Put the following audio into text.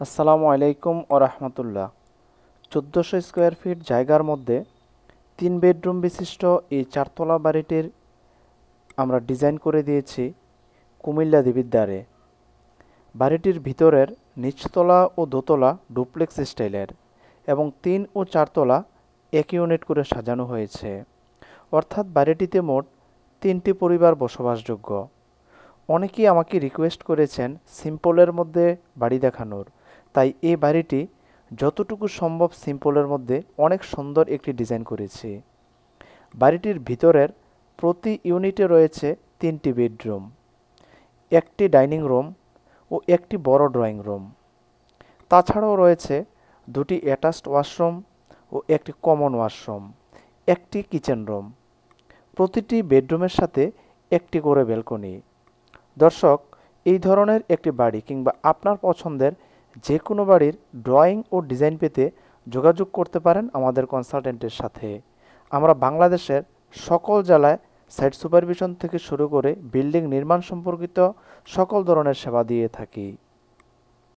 আসসালামু আলাইকুম ও রাহমাতুল্লাহ। ১৪০০ স্কোয়ার ফিট জায়গার মধ্যে ৩ বেডরুম বিশিষ্ট এই চারতলা বাড়িটির আমরা ডিজাইন করে দিয়েছি কুমিল্লা দেবিদ্বারে। বাড়িটির ভিতরের নিচতলা ও দোতলা ডুপ্লেক্স স্টাইলের এবং ৩ ও ৪ তলা এক ইউনিট করে সাজানো হয়েছে। অর্থাৎ বাড়িটিতে মোট ৩টি পরিবার বসবাসযোগ্য। অনেকেই আমাকে রিকোয়েস্ট করেছেন সিম্পলের মধ্যে বাড়ি দেখানোর, তাই এই বাড়িটি যতটুকু সম্ভব সিম্পলের মধ্যে অনেক সুন্দর একটি ডিজাইন করেছি। বাড়িটির ভিতরের প্রতি ইউনিটে রয়েছে ৩টি বেডরুম, একটি ডাইনিং রুম ও একটি বড় ড্রয়িং রুম। তাছাড়াও রয়েছে 2টি অ্যাটাচড ওয়াশরুম ও একটি কমন ওয়াশরুম, একটি কিচেন রুম। প্রতিটি বেডরুমের সাথে একটি করে ব্যালকনি। দর্শক, এই ধরনের একটি বাড়ি কিংবা আপনার পছন্দের যে কোনো বাড়ির ড্রয়িং ও ডিজাইন পেতে যোগাযোগ করতে পারেন আমাদের কনসালটেন্টের সাথে। আমরা বাংলাদেশের সকল জেলায় সাইট সুপারভিশন থেকে শুরু করে বিল্ডিং নির্মাণ সম্পর্কিত সকল ধরনের সেবা দিয়ে থাকি।